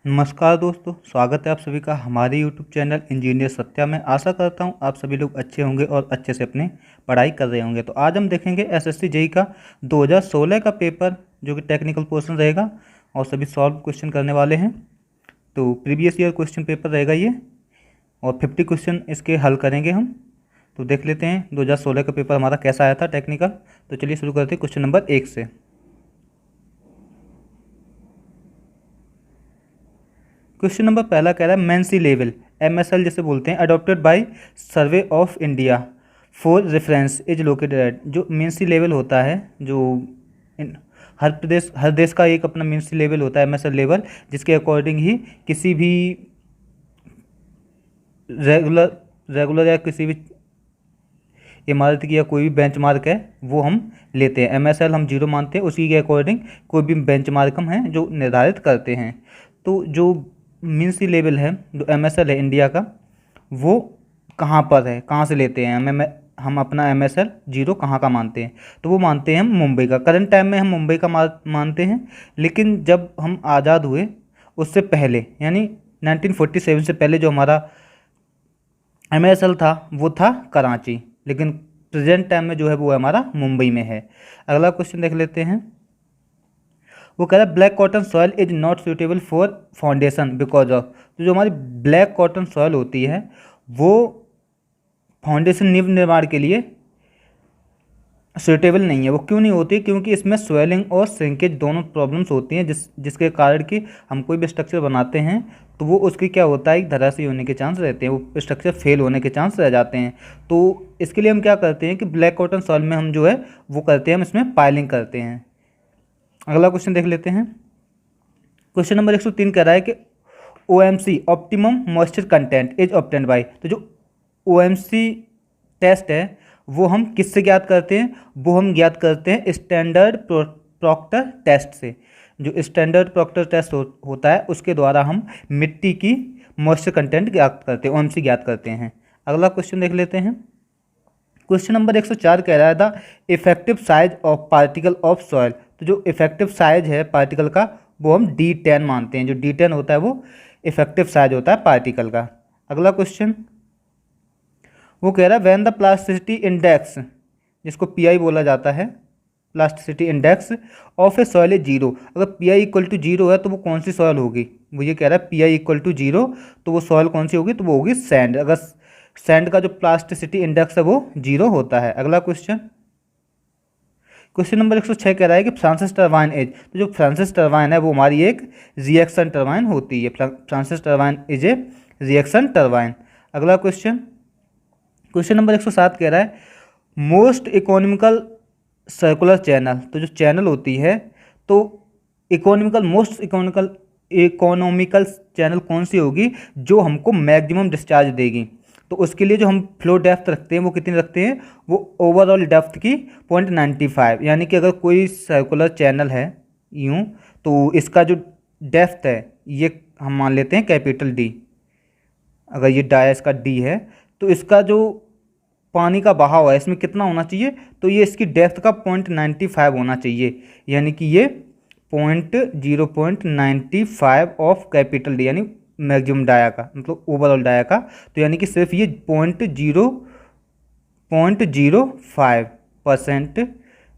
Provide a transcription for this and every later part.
नमस्कार दोस्तों, स्वागत है आप सभी का हमारे यूट्यूब चैनल इंजीनियर सत्या में। आशा करता हूं आप सभी लोग अच्छे होंगे और अच्छे से अपनी पढ़ाई कर रहे होंगे। तो आज हम देखेंगे एसएससी जेईई का 2016 का पेपर जो कि टेक्निकल पोर्शन रहेगा और सभी सॉल्व क्वेश्चन करने वाले हैं। तो प्रीवियस ईयर क्वेश्चन पेपर रहेगा ये और 50 क्वेश्चन इसके हल करेंगे हम। तो देख लेते हैं 2016 का पेपर हमारा कैसा आया था टेक्निकल। तो चलिए शुरू करते हैं क्वेश्चन नंबर 1 से। क्वेश्चन नंबर पहला कह रहा है मेन सी लेवल MSL जैसे बोलते हैं adopted by survey of India for reference is located at. जो मेन सी लेवल होता है जो हर देश का एक अपना मेन सी लेवल होता है MSL लेवल, जिसके अकॉर्डिंग ही किसी भी रेगुलर या किसी भी इमारत की या कोई भी बेंचमार्क है वो हम लेते हैं। MSL हम 0 मानते हैं, उसी के अकॉर्डिंग कोई भी बेंचमार्क हम हैं जो निर्धारित करते हैं। तो जो मीन सी लेवल है जो MSL है इंडिया का, वो कहाँ पर है, कहाँ से लेते हैं हम अपना MSL 0 कहाँ का मानते हैं? तो वो मानते हैं हम मुंबई का। करंट टाइम में हम मुंबई का मानते हैं, लेकिन जब हम आज़ाद हुए उससे पहले यानी 1947 से पहले जो हमारा MSL था वो था कराची, लेकिन प्रेजेंट टाइम में जो है वो हमारा मुंबई में है। अगला क्वेश्चन देख लेते हैं। वो कह रहा है black cotton soil is not suitable for foundation because of. तो जो हमारी ब्लैक कॉटन सॉयल होती है वो फाउंडेशन नींव निर्माण के लिए सूटेबल नहीं है। वो क्यों नहीं होती? क्योंकि इसमें स्वेलिंग और श्रिंकेज दोनों प्रॉब्लम्स होती हैं, जिसके कारण कि हम कोई भी स्ट्रक्चर बनाते हैं तो वो उसकी क्या होता है, धराशायी होने के चांस रहते हैं, वो स्ट्रक्चर फेल होने के चांस रह जाते हैं। तो इसके लिए हम क्या करते हैं कि ब्लैक कॉटन सॉयल में हम जो है वो करते हैं, हम इसमें पाइलिंग करते हैं। अगला क्वेश्चन देख लेते हैं। क्वेश्चन नंबर 103 कह रहा है कि OMC optimum moisture content is obtained by. तो जो OMC टेस्ट है वो हम किससे ज्ञात करते हैं? वो हम ज्ञात करते हैं स्टैंडर्ड प्रॉक्टर टेस्ट से। जो स्टैंडर्ड प्रॉक्टर टेस्ट होता है उसके द्वारा हम मिट्टी की मॉइस्चर कंटेंट ज्ञात करते हैं, OMC ज्ञात करते हैं। अगला क्वेश्चन देख लेते हैं। क्वेश्चन नंबर 104 कह रहा है the effective size of particle of soil. तो जो इफेक्टिव साइज है पार्टिकल का वो हम D10 मानते हैं। जो D10 होता है वो इफेक्टिव साइज होता है पार्टिकल का। अगला क्वेश्चन वो कह रहा है व्हेन द प्लास्टिसिटी इंडेक्स, जिसको PI बोला जाता है, plasticity index of A soil is 0। अगर PI इक्वल टू 0 है तो वो कौन सी सॉइल होगी? वो ये कह रहा है PI इक्वल टू 0 तो वो सॉइल कौन सी होगी? तो वो होगी सैंड। अगर सैंड का जो प्लास्टिसिटी इंडेक्स है वो 0 होता है। अगला क्वेश्चन नंबर 106 कह रहा है कि फ्रांसिस टरबाइन एज। तो जो फ्रांसिस टरबाइन है वो हमारी एक रिएक्शन टरबाइन होती है। Francis turbine is a reaction turbine. अगला क्वेश्चन नंबर 107 कह रहा है मोस्ट इकोनॉमिकल सर्कुलर चैनल। तो जो चैनल होती है तो मोस्ट इकोनॉमिकल चैनल कौन सी होगी जो हमको मैक्सिमम डिस्चार्ज देगी? तो उसके लिए जो हम फ्लो डेप्थ रखते हैं वो कितनी रखते हैं? वो ओवरऑल डेप्थ की 0.95। यानी कि अगर कोई सर्कुलर चैनल है यूँ, तो इसका जो डेप्थ है ये हम मान लेते हैं कैपिटल D। अगर ये डायस का D है तो इसका जो पानी का बहाव है इसमें कितना होना चाहिए? तो ये इसकी डेप्थ का 0.95 होना चाहिए। यानी कि ये 0.95 ऑफ कैपिटल D यानी मैक्सिमम डाया का, मतलब ओवरऑल डाया का। तो यानी कि सिर्फ ये 0.05%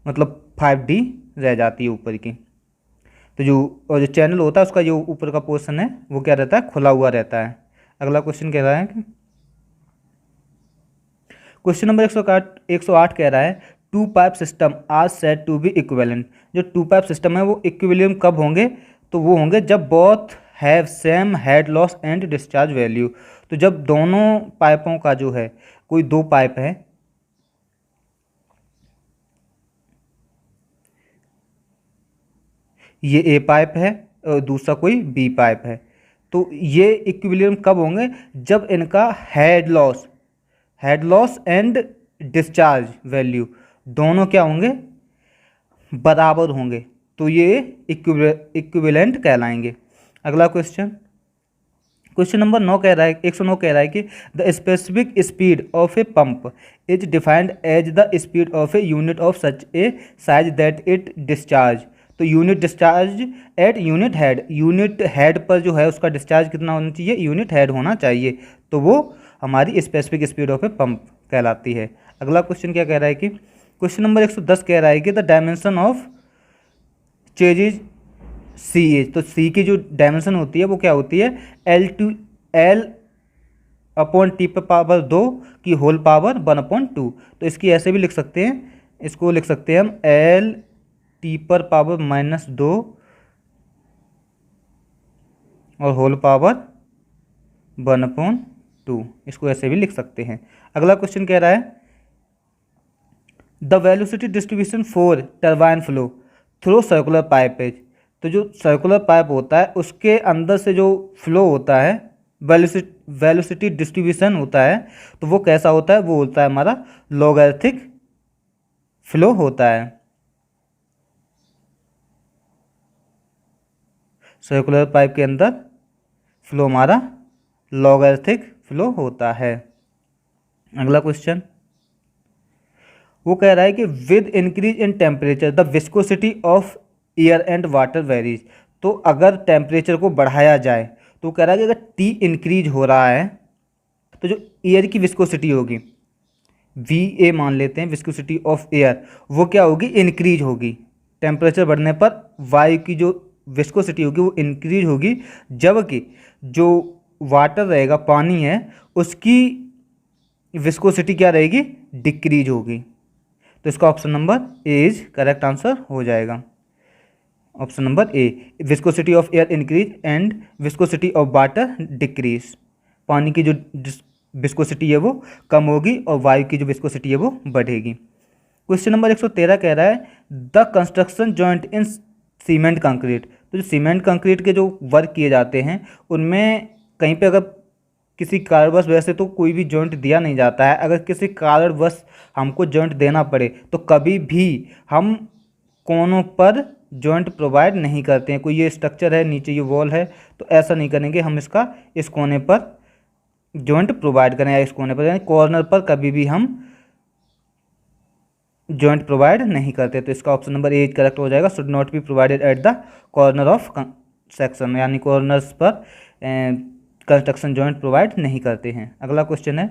मतलब 5D रह जाती है ऊपर की। तो जो चैनल होता है उसका जो ऊपर का पोर्शन है वो क्या रहता है? खुला हुआ रहता है। अगला क्वेश्चन कह रहा है कि क्वेश्चन नंबर 108 कह रहा है two pipe system are said to be equivalent. जो टू पाइप सिस्टम है वो इक्विलिब्रियम कब होंगे? तो वो होंगे जब both have same head loss and discharge value. तो जब दोनों पाइपों का जो है, कोई दो पाइप है, ये A पाइप है और दूसरा कोई B पाइप है, तो ये इक्विलिब्रियम कब होंगे? जब इनका head loss and discharge value दोनों क्या होंगे? बराबर होंगे। तो ये इक्विवेलेंट कहलाएंगे। अगला क्वेश्चन नंबर 9 कह रहा है 109 कह रहा है कि the specific speed of a pump is defined as the speed of a unit of such a size that it discharge. तो unit discharge at unit head पर जो है उसका डिस्चार्ज कितना होना चाहिए, यूनिट हेड होना चाहिए, तो वो हमारी specific speed of a pump कहलाती है। अगला क्वेश्चन क्या कह रहा है कि क्वेश्चन नंबर 110 कह रहा है कि the dimension of changes C as, तो सी की जो डायमेंशन होती है वो क्या होती है, L अपॉन टी पर पावर 2 की होल पावर 1/2। तो इसकी ऐसे भी लिख सकते हैं, इसको लिख सकते हैं हम L टी पर पावर -2 और होल पावर 1/2, इसको ऐसे भी लिख सकते हैं। अगला क्वेश्चन कह रहा है the velocity distribution for turbine flow through circular pipage, तो जो सर्कुलर पाइप होता है उसके अंदर से जो फ्लो होता है, वेलोसिटी डिस्ट्रीब्यूशन होता है, तो वो कैसा होता है, वो होता है हमारा लॉगरिथमिक फ्लो होता है। सर्कुलर पाइप के अंदर फ्लो हमारा लॉगरिथमिक फ्लो होता है। अगला क्वेश्चन वो कह रहा है कि with increase in temperature the viscosity of air and water varies, तो अगर टेम्परेचर को बढ़ाया जाए तो कह रहा है कि अगर टी इंक्रीज हो रहा है तो जो एयर की विस्कोसिटी होगी, वी ए मान लेते हैं, विस्कोसिटी ऑफ एयर, वो क्या होगी, इंक्रीज होगी। टेम्परेचर बढ़ने पर वायु की जो विस्कोसिटी होगी वो इंक्रीज होगी, जबकि जो वाटर रहेगा, पानी है, उसकी विस्कोसिटी क्या रहेगी, डिक्रीज होगी। तो इसका option number A is correct answer हो जाएगा। Option number A, viscosity of air increase and viscosity of water decrease, पानी की जो विस्कोसिटी है वो कम होगी और वायु की जो विस्कोसिटी है वो बढ़ेगी। क्वेश्चन नंबर 113 कह रहा है the construction joint in cement concrete, तो जो सीमेंट कंक्रीट के जो वर्क किए जाते हैं उनमें कहीं पे अगर किसी कारणवश, वैसे तो कोई भी जॉइंट दिया नहीं जाता है, अगर किसी कारणवश हमको जॉइंट देना पड़े तो कभी भी हम कोनों पर जॉइंट प्रोवाइड नहीं करते हैं। कोई ये स्ट्रक्चर है, नीचे ये वॉल है, तो ऐसा नहीं करेंगे हम इसका इस कोने पर जॉइंट प्रोवाइड करें, या इस कोने पर, यानी कॉर्नर पर कभी भी हम जॉइंट प्रोवाइड नहीं करते। तो इसका ऑप्शन नंबर ए करेक्ट हो जाएगा, should not be provided at the corner of section, यानी कॉर्नर्स पर कंस्ट्रक्शन जॉइंट प्रोवाइड नहीं करते हैं। अगला क्वेश्चन है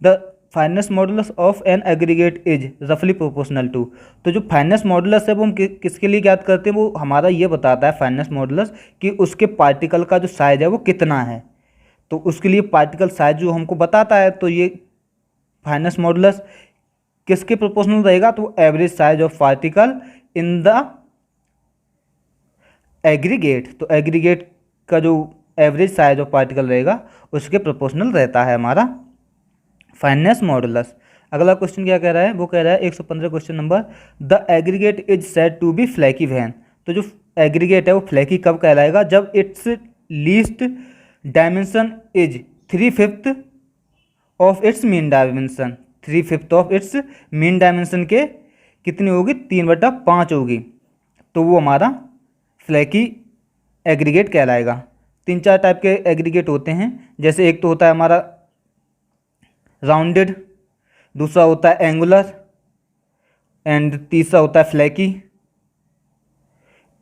the finance modulus of an aggregate is रफली प्रोपोर्शनल टू, तो जो फाइनेंस मॉडुलस है वो हम किसके लिए ज्ञात करते हैं, वो हमारा ये बताता है फाइनेंस मॉडुलस कि उसके पार्टिकल का जो साइज है वो कितना है, तो उसके लिए पार्टिकल साइज जो हमको बताता है, तो ये फाइनेंस मॉडुलस किसके प्रोपोर्शनल रहेगा, तो average size of particle in the aggregate, तो एग्रीगेट का जो एवरेज साइज ऑफ पार्टिकल रहेगा उसके प्रोपोर्शनल रहता है हमारा फाइनेंस मॉडुलस। अगला क्वेश्चन क्या कह रहा है, वो कह रहा है 115 question number the aggregate is said to be flaky when, तो जो एग्रीगेट है वो फ्लैकी कब कहलाएगा, जब its least dimension is 3/5 of its mean dimension, 3/5 of its mean dimension के कितनी होगी, 3/5 होगी, तो वो हमारा फ्लैकी एग्रीगेट कहलाएगा। 3-4 टाइप के एग्रीगेट होते हैं, जैसे एक तो होता है हमारा राउंडेड, दूसरा होता है एंगुलर, एंड तीसरा होता है फ्लैकी,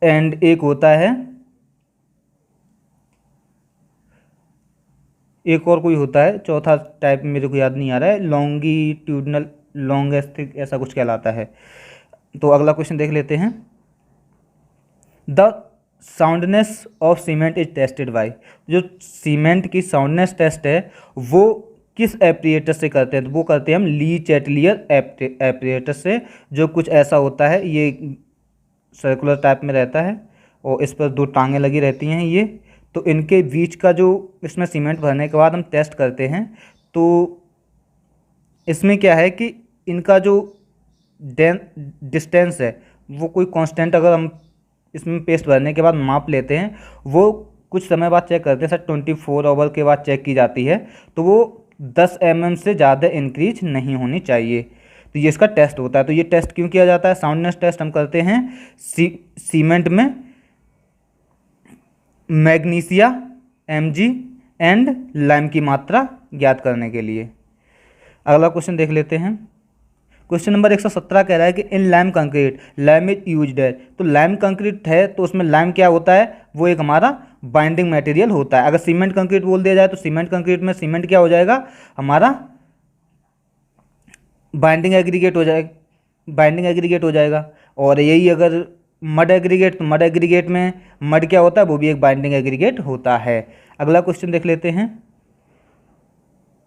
एंड एक होता है, एक और कोई होता है चौथा टाइप मेरे को याद नहीं आ रहा है, लॉन्गिट्यूडनल, लॉन्गेस्टिक, ऐसा कुछ कहलाता है। तो अगला क्वेश्चन देख लेते हैं the soundness of cement is tested by, जो सीमेंट की साउंडनेस टेस्ट है वो किस एपरेटस से करते हैं, तो वो करते हैं हम ली चैटलियर एपरेटस से, जो कुछ ऐसा होता है, ये सर्कुलर टाइप में रहता है और इस पर 2 टांगें लगी रहती हैं ये, तो इनके बीच का जो इसमें सीमेंट भरने के बाद हम टेस्ट करते हैं, तो इसमें क्या है कि इनका जो डिस्टेंस है वो कोई कांस्टेंट अगर हम इसमें पेस्ट भरने के बाद माप लेते हैं, वो कुछ समय बाद चेक करते हैं, सर 24 आवर के बाद चेक की जाती है, तो वो 10 mm से ज़्यादा इंक्रीज नहीं होनी चाहिए, तो ये इसका टेस्ट होता है। तो ये टेस्ट क्यों किया जाता है, साउंडनेस टेस्ट हम करते हैं सीमेंट में मैग्नीशिया Mg एंड लाइम की मात्रा ज्ञात करने के लिए। अगला क्वेश्चन देख लेते हैं क्वेश्चन नंबर 117 कह रहा है कि इन lime concrete lime is used है। तो लाइम कंक्रीट है तो उसमें लाइम क्या होता है, वो एक हमारा बाइंडिंग मटेरियल होता है। अगर सीमेंट कंक्रीट बोल दिया जाए तो सीमेंट कंक्रीट में सीमेंट क्या हो जाएगा, हमारा बाइंडिंग एग्रीगेट हो जाएगा, बाइंडिंग एग्रीगेट हो जाएगा। और यही अगर मड एग्रीगेट, तो मड एग्रीगेट में मड क्या होता है, वो भी एक बाइंडिंग एग्रीगेट होता है। अगला क्वेश्चन देख लेते हैं।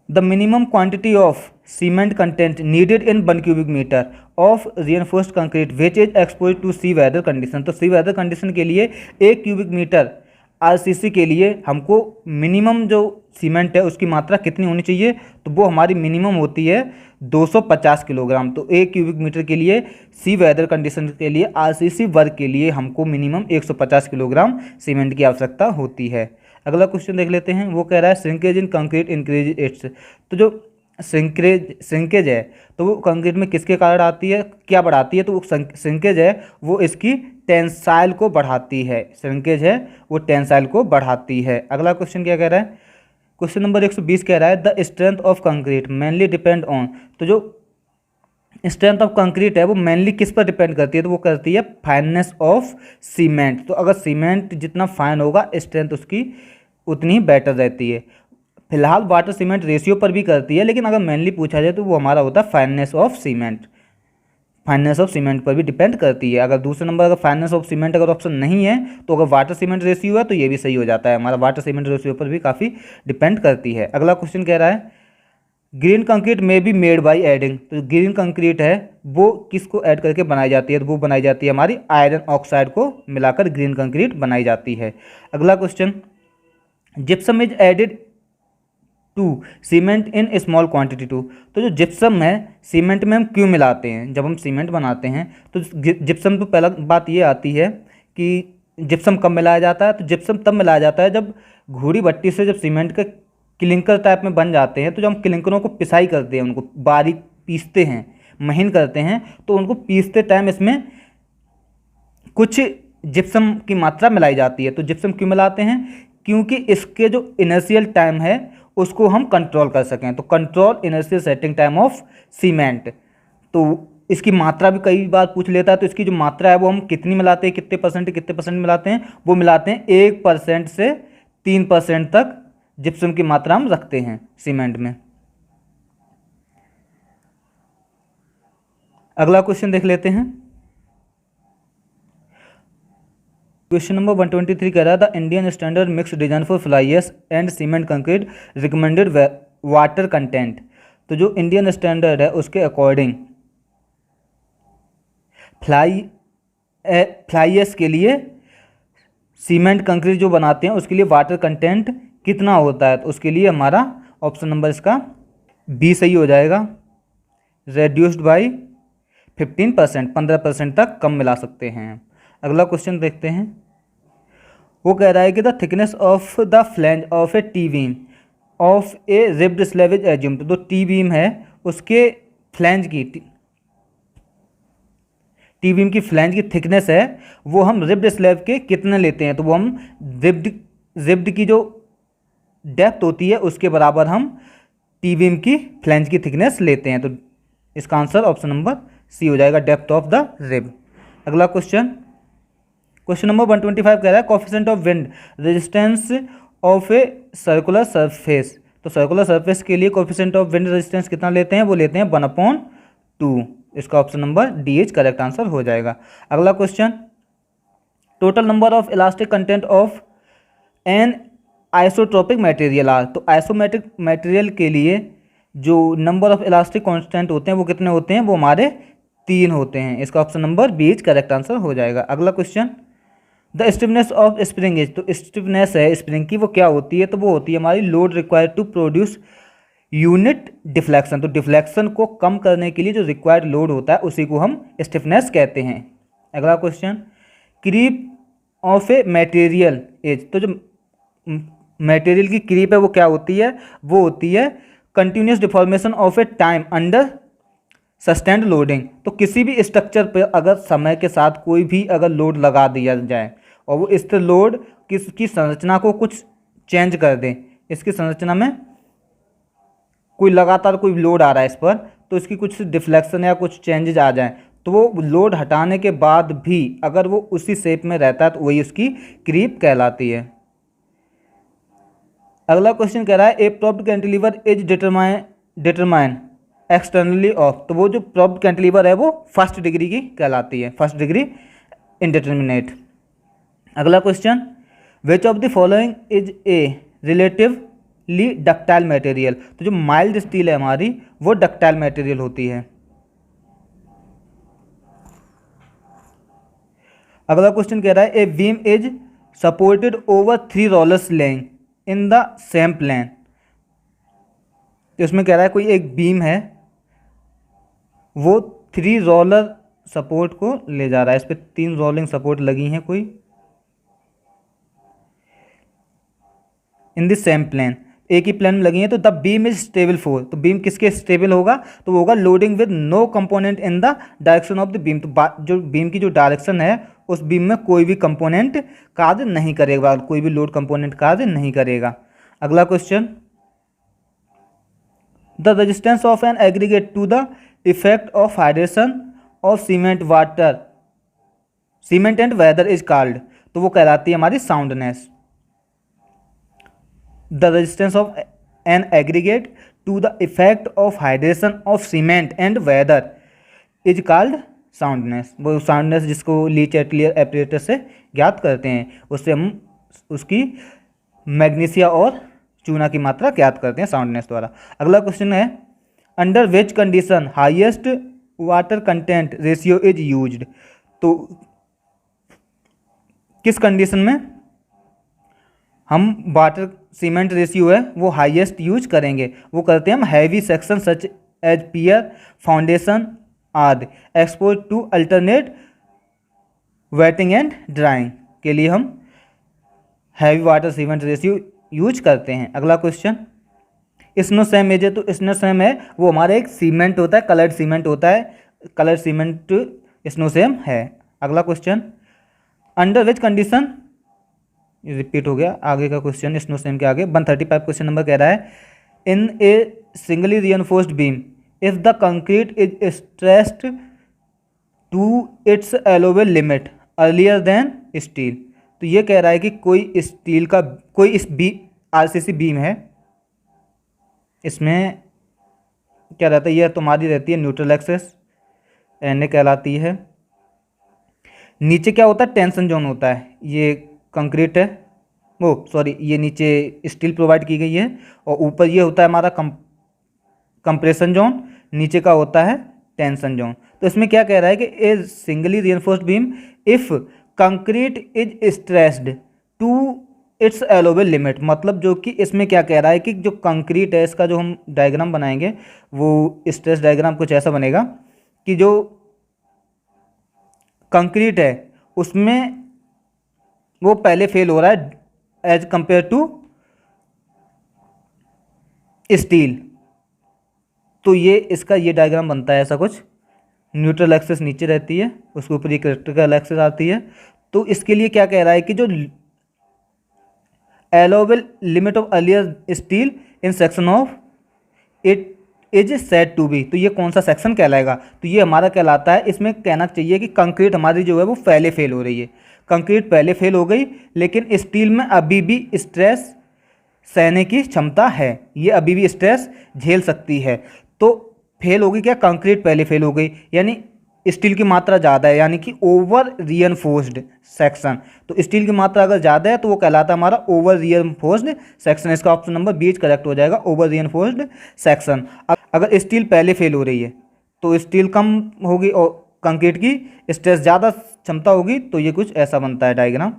The minimum quantity of cement content needed in 1 cubic metre of reinforced concrete which is exposed to sea weather condition. तो सी वेदर कंडीशन के लिए 1 क्यूबिक मीटर आरसीसी के लिए हमको मिनिमम जो सीमेंट है उसकी मात्रा कितनी होनी चाहिए, तो वो हमारी मिनिमम होती है 250 किलोग्राम। तो 1 क्यूबिक मीटर के लिए सी वेदर कंडीशन के लिए आरसीसी वर्क के लिए हमको मिनिमम 150 किलोग्राम सीमेंट की आवश्यकता होती है। अगला क्वेश्चन देख लेते हैं। वो कह रहा है श्रिंकेज इन कंक्रीट इंक्रीज इट्स। तो जो श्रिंकेज है तो वो कंक्रीट में किसके कारण आती है, क्या बढ़ाती है, तो वो श्रिंकेज है वो इसकी टेंसाइल को बढ़ाती है। श्रिंकेज है वो टेंसाइल को बढ़ाती है। अगला क्वेश्चन क्या कह रहा है, क्वेश्चन नंबर 120 कह रहा है the strength of concrete mainly depend on. तो जो स्ट्रेंथ ऑफ कंक्रीट है वो मेनली किस पर डिपेंड करती है, तो वो करती है फाइननेस ऑफ सीमेंट। तो अगर सीमेंट जितना फाइन होगा स्ट्रेंथ उसकी उतनी ही बेटर रहती है। फिलहाल वाटर सीमेंट रेशियो पर भी करती है, लेकिन अगर मेनली पूछा जाए तो वो हमारा होता है fineness of cement. Fineness of cement पर भी डिपेंड करती है। अगर दूसरे नंबर अगर फाइननेस ऑफ सीमेंट अगर ऑप्शन नहीं है तो अगर वाटर सीमेंट रेशियो है तो ये भी सही हो जाता है, हमारा वाटर सीमेंट रेशियो पर भी काफ़ी डिपेंड करती है। अगला क्वेश्चन कह रहा है ग्रीन कंक्रीट में बी मेड बाई एडिंग। तो ग्रीन कंक्रीट है वो किसको ऐड करके बनाई जाती है, तो वो बनाई जाती है हमारी आयरन ऑक्साइड को मिलाकर ग्रीन कंक्रीट बनाई जाती है। अगला question gypsum is added to cement in small quantity to. तो जो जिप्सम है सीमेंट में हम क्यों मिलाते हैं, जब हम सीमेंट बनाते हैं तो जिप्सम, तो पहला बात ये आती है कि जिप्सम कब मिलाया जाता है, तो जिप्सम तब मिलाया जाता है जब घूड़ी भट्टी से जब सीमेंट के क्लिंकर टाइप में बन जाते हैं, तो जब हम क्लिंकरों को पिसाई करते हैं, उनको बारीक पीसते हैं, महीन करते हैं, तो उनको पीसते टाइम इसमें कुछ जिप्सम की मात्रा मिलाई जाती है। तो जिप्सम क्यों मिलाते हैं, क्योंकि इसके जो इनर्शियल टाइम है उसको हम कंट्रोल कर सकें। तो control inertial setting time of cement. तो इसकी मात्रा भी कई बार पूछ लेता है, तो इसकी जो मात्रा है वो हम कितनी मिलाते हैं, कितने परसेंट मिलाते हैं, वो मिलाते हैं 1% से 3% तक जिप्सम की मात्रा हम रखते हैं सीमेंट में। अगला क्वेश्चन देख लेते हैं। क्वेश्चन नंबर 123 कह रहा है the Indian standard mix design for fly ash and cement concrete recommended water content. तो जो इंडियन स्टैंडर्ड है उसके अकॉर्डिंग फ्लाई एश के लिए सीमेंट कंक्रीट जो बनाते हैं उसके लिए वाटर कंटेंट कितना होता है, तो उसके लिए हमारा ऑप्शन नंबर इसका बी सही हो जाएगा, रेड्यूस्ड बाई 15%, 15% तक कम मिला सकते हैं। अगला क्वेश्चन देखते हैं। वो कह रहा है कि the thickness of the flange of A T beam of A ribbed slab is assumed. तो टी बीम है उसके फ्लैंज की टी बीम की फ्लैंज की थिकनेस है वो हम रिब्ड स्लैब के कितने लेते हैं, तो वो हम रिब्ड की जो डेप्थ होती है उसके बराबर हम टी बीम की फ्लैंज की थिकनेस लेते हैं। तो इसका आंसर ऑप्शन नंबर सी हो जाएगा, डेप्थ ऑफ द रिब। अगला क्वेश्चन नंबर 125 कह रहा है coefficient of wind resistance of a circular surface. तो सर्कुलर सरफेस के लिए कोफिशिएंट ऑफ विंड रेजिस्टेंस कितना लेते हैं, वो लेते हैं 1/2। इसका option number D is correct answer हो जाएगा। अगला question total number of elastic content of an isotropic material are. तो आइसोमेट्रिक मटेरियल के लिए जो नंबर ऑफ इलास्टिक कांस्टेंट होते हैं वो कितने होते हैं, वो हमारे 3 होते हैं। इसका option number B is correct answer हो जाएगा। अगला question the stiffness of spring is. तो स्टिफनेस है स्प्रिंग की वो क्या होती है, तो वो होती है हमारी load required to produce unit deflection. तो डिफ्लेक्शन को कम करने के लिए जो रिक्वायर्ड लोड होता है उसी को हम स्टिफनेस कहते हैं। अगला question creep of a material as. तो जो मटेरियल की क्रीप है वो क्या होती है, वो होती है continuous deformation of A time under sustained loading. तो किसी भी स्ट्रक्चर पर अगर समय के साथ कोई भी अगर लोड लगा दिया जाए और वो स्थिर लोड किसकी संरचना को कुछ चेंज कर दें, इसकी संरचना में कोई लगातार कोई लोड आ रहा है इस पर, तो इसकी कुछ डिफ्लेक्शन या कुछ चेंजेज आ जाएं, तो वो लोड हटाने के बाद भी अगर वो उसी शेप में रहता है तो वही उसकी क्रीप कहलाती है। अगला क्वेश्चन कह रहा है a propped cantilever is determine externally of, तो वो जो प्रॉप्ड कैंटिलीवर है वो फर्स्ट डिग्री की कहलाती है, फर्स्ट डिग्री इंडिटरमिनेट। अगला question, which of the following is a relatively ductile material, तो जो माइल्ड स्टील है हमारी वो डक्टाइल मटेरियल होती है। अगला क्वेश्चन कह रहा है a beam is supported over 3 rollers lying in the same plane, तो इसमें कह रहा है कोई एक बीम है वो 3 रोलर सपोर्ट को ले जा रहा है, इस पर 3 रोलिंग सपोर्ट लगी हैं कोई इन द सेम प्लेन, एक ही प्लेन में लगी हैं, तो the beam is stable for, तो बीम किसके स्टेबल होगा, तो वो होगा loading with no component in the direction of the beam, तो जो बीम की जो डायरेक्शन है उस बीम में कोई भी कंपोनेंट कार्य नहीं करेगा, कोई भी लोड कंपोनेंट कार्य नहीं करेगा। अगला question, the resistance of an aggregate to the effect of hydration of cement and weather is called, तो वो कहलाती है हमारी soundness. The resistance of an aggregate to the effect of hydration of cement and weather is called soundness, वो soundness जिसको Le Chatelier apparatus से ज्ञात करते हैं, उससे हम उसकी मैग्नीशिया और चूना की मात्रा ज्ञात करते हैं साउंडनेस द्वारा। अगला क्वेश्चन है, under which condition highest water content ratio is used, तो किस कंडीशन में हम वाटर सीमेंट रेशियो है वो हाईएस्ट यूज करेंगे, वो करते हैं हम heavy section such as pier foundation आदि exposed to alternate wetting and drying के लिए हम heavy water cement ratio use करते हैं। अगला क्वेश्चन, स्नोसैम है, तो स्नोसैम है वो हमारा एक सीमेंट होता है, कलर्ड सीमेंट होता है, कलर्ड सीमेंट स्नोसैम है। अगला question, under which condition, repeat हो गया आगे का क्वेश्चन स्नोसैम के आगे, 135 क्वेश्चन नंबर कह रहा है, in a singly reinforced beam if the concrete is stressed to its allowable limit earlier than steel, तो ये कह रहा है कि कोई स्टील का कोई इस आरसीसी बीम है, इसमें क्या रहता है, ये तुम्हारी रहती है न्यूट्रल एक्सेस एन कहलाती है, नीचे क्या होता है टेंशन जोन होता है, ये कंक्रीट है वो सॉरी ये नीचे स्टील प्रोवाइड की गई है, और ऊपर ये होता है हमारा कंप्रेशन जोन, नीचे का होता है टेंशन जोन। तो इसमें क्या कह रहा है कि a singly reinforced beam if concrete is stressed to its allowable limit, मतलब जो कि इसमें क्या कह रहा है कि जो कंक्रीट है इसका जो हम डायग्राम बनाएंगे वो स्ट्रेस डायग्राम कुछ ऐसा बनेगा कि जो कंक्रीट है उसमें वो पहले फेल हो रहा है एज कंपेयर टू स्टील, तो ये इसका ये डायग्राम बनता है ऐसा कुछ, न्यूट्रल एक्सेस नीचे रहती है, उसके ऊपर एक क्रिटिकल एक्सेस आती है, तो इसके लिए क्या कह रहा है कि जो allowable limit of earlier steel in section of it is said to be, तो ये कौन सा सेक्शन कहलाएगा, तो ये हमारा कहलाता है, इसमें कहना चाहिए कि कंक्रीट हमारी जो है वो पहले फेल हो रही है, कंक्रीट पहले फेल हो गई, लेकिन स्टील में अभी भी स्ट्रेस सहने की क्षमता है, ये अभी भी स्ट्रेस झेल सकती है, तो फेल होगी क्या, कंक्रीट पहले फेल हो गई, यानी स्टील की मात्रा ज़्यादा है, यानी कि ओवर रिइंफोर्स्ड सेक्शन, तो स्टील की मात्रा अगर ज़्यादा है तो वो कहलाता है हमारा ओवर रिइंफोर्स्ड सेक्शन, इसका ऑप्शन नंबर 20 करेक्ट हो जाएगा, ओवर रिइंफोर्स्ड सेक्शन। अगर स्टील पहले फेल हो रही है तो स्टील कम होगी और कंक्रीट की स्ट्रेस ज़्यादा क्षमता होगी, तो ये कुछ ऐसा बनता है डायग्राम,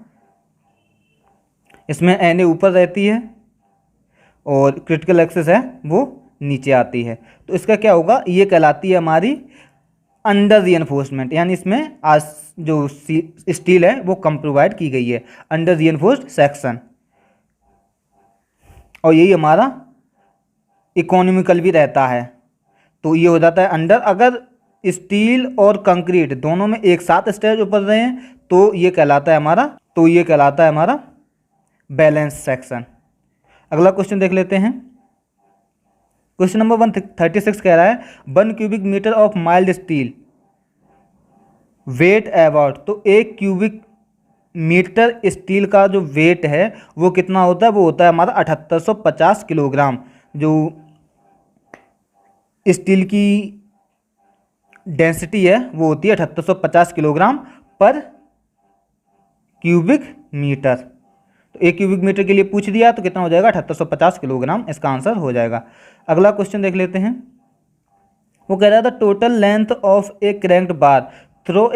इसमें एन ऊपर रहती है और क्रिटिकल एक्सेस है वो नीचे आती है, तो इसका क्या होगा, ये कहलाती है हमारी अंडर रिइंफोर्समेंट, यानी इसमें आज जो स्टील है वो कम प्रोवाइड की गई है, अंडर रिइंफोर्स्ड सेक्शन, और यही हमारा इकोनॉमिकल भी रहता है, तो ये हो जाता है अंडर। अगर स्टील और कंक्रीट दोनों में एक साथ स्ट्रेस ऊपर रहे हैं तो ये कहलाता है हमारा बैलेंस सेक्शन। अगला क्वेश्चन देख लेते हैं, क्वेश्चन नंबर 136 कह रहा है 1 cubic metre of mild steel weight about, तो 1 क्यूबिक मीटर स्टील का जो वेट है वो कितना होता है, वो होता है हमारा 7850 किलोग्राम। जो स्टील की डेंसिटी है वो होती है 7850 किलोग्राम पर क्यूबिक मीटर। तो 1 क्यूबिक मीटर के लिए पूछ दिया तो कितना हो जाएगा 7850 किलोग्राम, इसका आंसर हो जाएगा। अगला क्वेश्चन देख लेते हैं। वो कह रहा था total length of a cranked bar through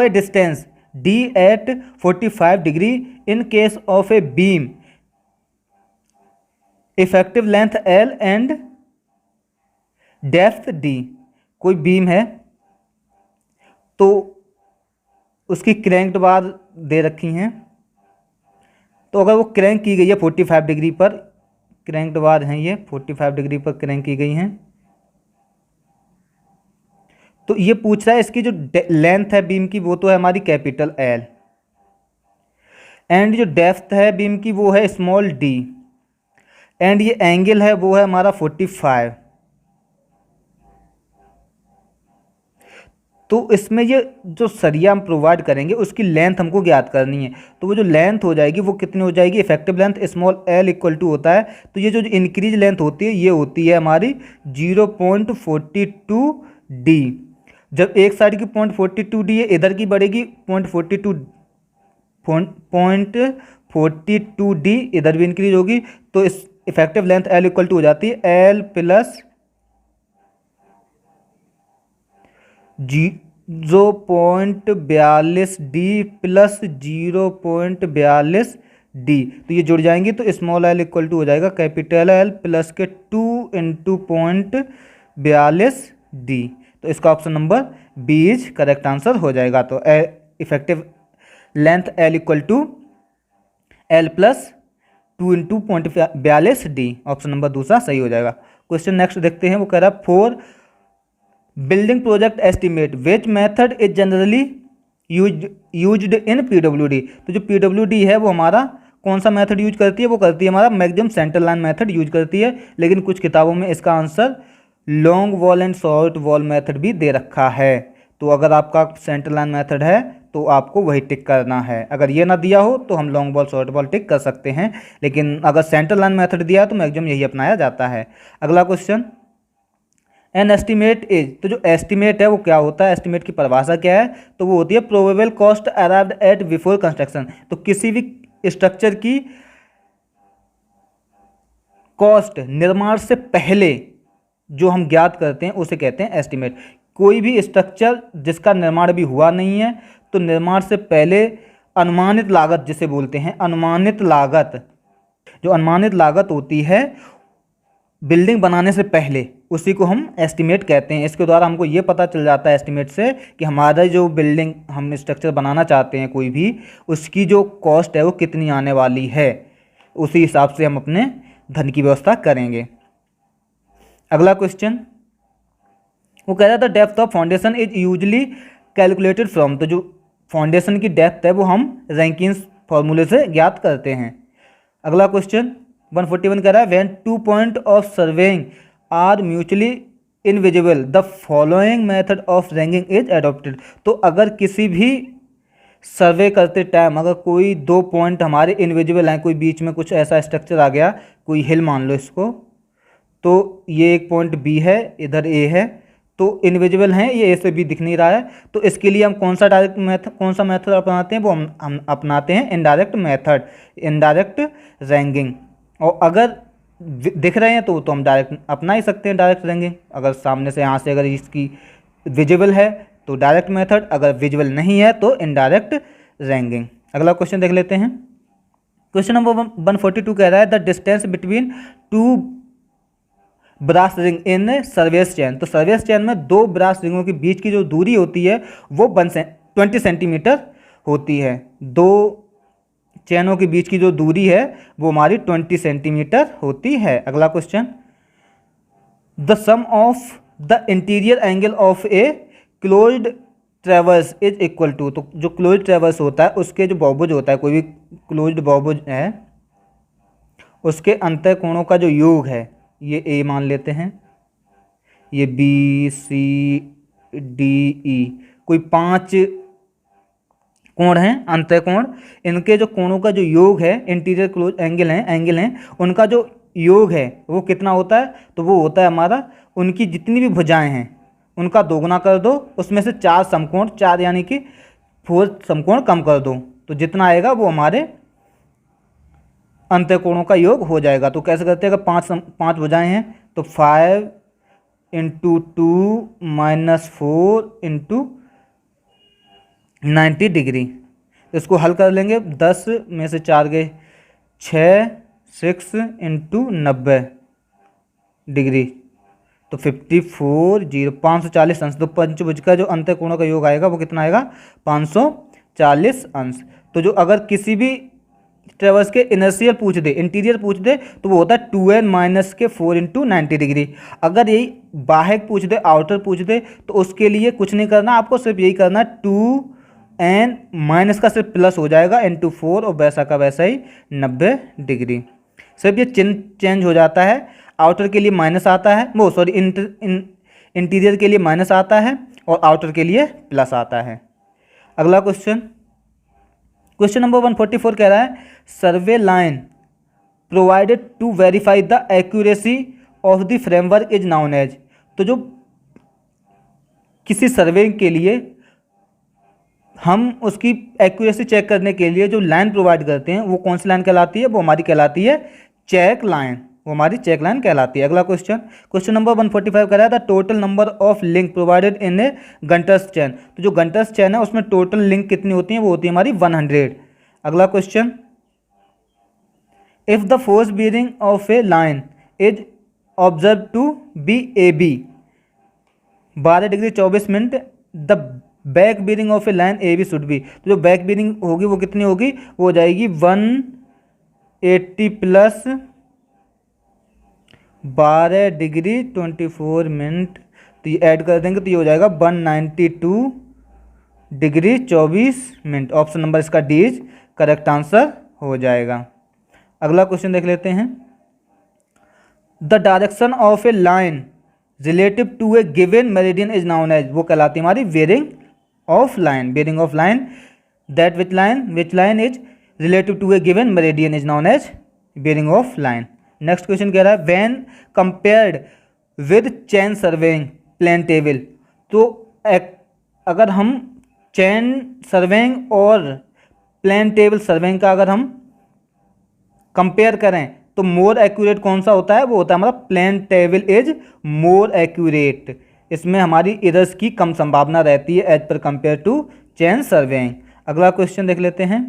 a distance d at 45 degree in case of a beam effective length L and depth D। कोई बीम है तो उसकी क्रैंक्ड बार दे रखी हैं, तो अगर वो क्रैंक की गई है 45 डिग्री पर, क्रैंक्ड बार हैं ये 45 डिग्री पर क्रैंक की गई हैं, तो ये पूछ रहा है इसकी जो लेंथ है बीम की वो तो है हमारी कैपिटल L एंड जो डेप्थ है बीम की वो है स्मॉल d एंड ये एंगल है वो है हमारा 45। तो इसमें ये जो सरिया हम प्रोवाइड करेंगे उसकी लेंथ हमको ज्ञात करनी है, तो वो जो लेंथ हो जाएगी वो कितनी हो जाएगी, effective length small l equal to होता है, तो ये जो इंक्रीज लेंथ होती है ये होती है हमारी 0.42 d। जब एक साइड की 0.42 डी है, इधर की बढ़ेगी 0.42 डी, इधर भी इंक्रीज होगी, तो इस effective length L equal to हो जाती है L plus 0.42 D plus 0.42 D, तो ये जुड़ जाएंगे तो स्मॉल एल इक्वल टू हो जाएगा कैपिटल एल प्लस के 2 इंटू 0.42 डी। तो इसका option number B is correct answer हो जाएगा। तो effective length L equal to L plus 2 into 0.42 D, option number दूसरा सही हो जाएगा। क्वेश्चन नेक्स्ट देखते हैं। वो कह रहा है for building project estimate which method is generally used in PWD. तो जो पीडब्ल्यूडी है वो हमारा कौन सा मेथड यूज करती है, वो करती है हमारा maximum centre line method use करती है, लेकिन कुछ किताबों में इसका answer long wall and short wall method भी दे रखा है। तो अगर आपका सेंटर लाइन मेथड है तो आपको वही टिक करना है, अगर ये ना दिया हो तो हम लॉन्ग बॉल शॉर्ट बॉल टिक कर सकते हैं, लेकिन अगर सेंटर लाइन मेथड दिया है तो मैक्सिमम यही अपनाया जाता है। अगला क्वेश्चन एन एस्टिमेट इज, तो जो एस्टिमेट है वो क्या होता है, एस्टिमेट की परिभाषा क्या है, तो वो होती है probable cost arrived at before construction. तो किसी भी स्ट्रक्चर की कॉस्ट निर्माण से पहले जो हम ज्ञात करते हैं उसे कहते हैं एस्टिमेट। कोई भी स्ट्रक्चर जिसका निर्माण भी हुआ नहीं है तो निर्माण से पहले अनुमानित लागत जिसे बोलते हैं, अनुमानित लागत, जो अनुमानित लागत होती है बिल्डिंग बनाने से पहले, उसी को हम एस्टिमेट कहते हैं। इसके द्वारा हमको ये पता चल जाता है एस्टिमेट से कि हमारा जो बिल्डिंग हम स्ट्रक्चर बनाना चाहते हैं कोई भी, उसकी जो कॉस्ट है वो कितनी आने वाली है, उसी हिसाब से हम अपने धन की व्यवस्था करेंगे। अगला क्वेश्चन वो कह रहा था depth of foundation is usually calculated from, तो जो फाउंडेशन की डेप्थ है वो हम रैंकिंस फॉर्मूले से ज्ञात करते हैं। अगला क्वेश्चन 141 कह रहा है when 2 point of surveying are mutually invisible the following method of ranking is adopted. तो अगर किसी भी सर्वे करते टाइम अगर कोई 2 पॉइंट हमारे इनविजिबल हैं, कोई बीच में कुछ ऐसा स्ट्रक्चर आ गया, कोई हिल मान लो इसको, तो ये एक पॉइंट बी है, इधर ए है, तो इनविजिबल हैं, ये ए से बी दिख नहीं रहा है, तो इसके लिए हम कौन सा मेथड अपनाते हैं, वो हम अपनाते हैं इनडायरेक्ट मेथड, इनडायरेक्ट रैंकिंग। और अगर दिख रहे हैं तो हम डायरेक्ट अपना ही सकते हैं डायरेक्ट रैंकिंग। अगर सामने से यहाँ से अगर इसकी विजिबल है तो डायरेक्ट मेथड, अगर विजिबल नहीं है तो इनडायरेक्ट रैंकिंग। अगला क्वेश्चन देख लेते हैं। क्वेश्चन नंबर 142 कह रहा है the distance between 2 brass ring in service chain. तो सर्विस चैन में 2 ब्रास रिंगों के बीच की जो दूरी होती है वो 20 सेंटीमीटर होती है। 2 चैनों के बीच की जो दूरी है वो हमारी 20 सेंटीमीटर होती है। अगला question the sum of the interior angle of a closed traverse is equal to, तो जो क्लोज्ड ट्रेवर्स होता है उसके जो बहुभुज होता है, कोई भी क्लोज्ड बहुभुज है उसके अंतः कोणों का जो योग है ये ए मान लेते हैं, ये बी सी डी ई, कोई 5 कोण हैं, अंतः कोण। इनके जो कोणों का जो योग है, इंटीरियर क्लोज एंगल हैं, उनका जो योग है वो कितना होता है, तो वो होता है हमारा, उनकी जितनी भी भुजाएं हैं उनका दोगुना कर दो, उसमें से 4 समकोण, 4 यानी कि 4 समकोण कम कर दो, तो जितना आएगा वो हमारे अंतःकोणों का योग हो जाएगा। तो कैसे करते हैं, अगर 5 भुजाएं हैं तो 5 × 2 - 4 × 90 डिग्री। इसको हल कर लेंगे, 10 में से 4 गए 6, 6 × 90 डिग्री, तो 540 अंश। तो पंचभुज का जो अंतःकोणों का योग आएगा वो कितना आएगा, 540 अंश। तो जो अगर किसी भी ट्रेवर्स के इनर्शियल पूछ दे, इंटीरियर पूछ दे, तो वो होता है 2n - 4 × 90 डिग्री। अगर यही बाह्यक पूछ दे, आउटर पूछ दे, तो उसके लिए कुछ नहीं करना, आपको सिर्फ यही करना है 2n माइनस का सिर्फ प्लस हो जाएगा × 4 और वैसा का वैसा ही 90 डिग्री। सिर्फ ये चिन्ह चेंज हो जाता है, आउटर के लिए माइनस आता है, वो सॉरी इंटीरियर के लिए माइनस आता है और आउटर के लिए प्लस आता है। अगला क्वेश्चन नंबर 144 कह रहा है, survey line provided to verify the accuracy of the framework is known as. तो जो किसी सर्वे के लिए हम उसकी एक्यूरेसी चेक करने के लिए जो लाइन प्रोवाइड करते हैं वो कौन सी लाइन कहलाती है, वो हमारी कहलाती है चेक लाइन, वो हमारी चेक लाइन कहलाती है। अगला क्वेश्चन नंबर 145 कह रहा था, total number of link provided in a Gunter's chain. तो जो गंटर्स चेन है उसमें टोटल लिंक कितनी होती है, वो होती है हमारी 100। अगला question, if the force bearing of a line is observe to be A B 12 degree 24 minute, the back bearing of a line A B should be. तो जो बैक बीयरिंग होगी वो कितनी होगी, वो हो जाएगी 180 प्लस 12 डिग्री 24 मिनट, तो ये ऐड कर देंगे तो ये हो जाएगा 192 डिग्री 24 मिनट। ऑप्शन नंबर इसका डी इज करेक्ट आंसर हो जाएगा। अगला क्वेश्चन देख लेते हैं, the direction of a line relative to a given meridian is known as. वो कहलाती है हमारी bearing of line. Bearing of line, that which line is relative to a given meridian is known as bearing of line. Next question कह रहा है, when compared with chain surveying plane table. तो अगर हम चेन सर्वेइंग और plane table surveying का अगर हम कंपेयर करें तो मोर एक्यूरेट कौन सा होता है, वो होता है हमारा plane table is more accurate. इसमें हमारी एरर्स की कम संभावना रहती है एज पर कंपेयर टू चेन सर्वेइंग। अगला क्वेश्चन देख लेते हैं,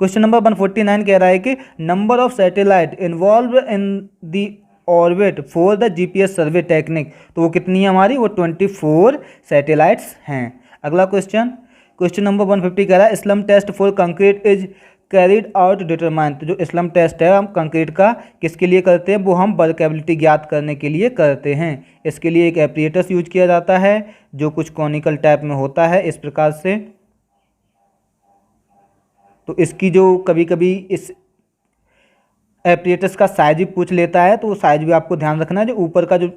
क्वेश्चन नंबर 149 कह रहा है कि number of satellite involve in the orbit for the GPS survey technique. तो वो कितनी है हमारी, वो 24 सैटेलाइट्स हैं। अगला क्वेश्चन नंबर 150 कह रहा है, slump test for concrete is carried out determine. तो जो स्लम टेस्ट है हम कंक्रीट का किसके लिए करते हैं, वो हम वर्केबिलिटी ज्ञात करने के लिए करते हैं। इसके लिए एक एपरेटस यूज किया जाता है जो कुछ कॉनिकल टाइप में होता है इस प्रकार से। तो इसकी जो कभी कभी इस एपरेटस का साइज भी पूछ लेता है, तो वो साइज भी आपको ध्यान रखना है। जो ऊपर का जो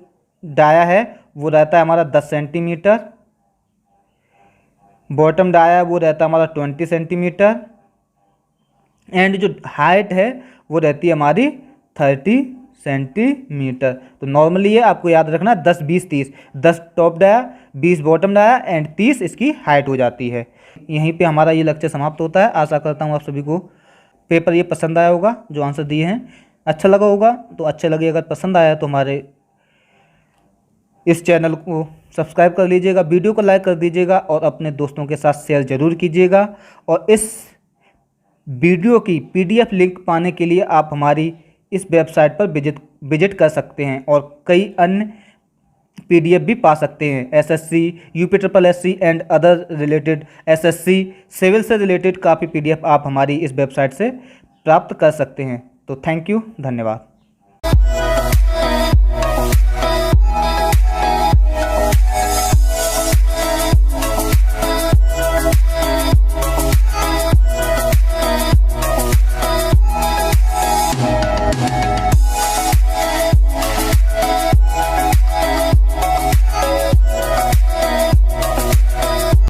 डाया है वो रहता है हमारा 10 सेंटीमीटर, बॉटम डाया वो रहता है हमारा 20 सेंटीमीटर, एंड जो हाइट है वो रहती है हमारी 30 सेंटीमीटर। तो नॉर्मली ये आपको याद रखना 10 20 30, 10 top dia, 20 bottom dia and 30 इसकी हाइट हो जाती है। यहीं पे हमारा ये लेक्चर समाप्त होता है। आशा करता हूँ आप सभी को पेपर ये पसंद आया होगा, जो आंसर दिए हैं अच्छा लगा होगा। तो अच्छा लगे, अगर पसंद आया तो हमारे इस चैनल को सब्सक्राइब कर लीजिएगा, वीडियो को लाइक कर दीजिएगा और अपने दोस्तों के साथ शेयर ज़रूर कीजिएगा। और इस वीडियो की पीडीएफ लिंक पाने के लिए आप हमारी इस वेबसाइट पर विजिट कर सकते हैं और कई अन्य पीडीएफ भी पा सकते हैं। SSC, UPSC and other related, SSC civil से रिलेटेड काफ़ी पीडीएफ आप हमारी इस वेबसाइट से प्राप्त कर सकते हैं। तो थैंक यू, धन्यवाद।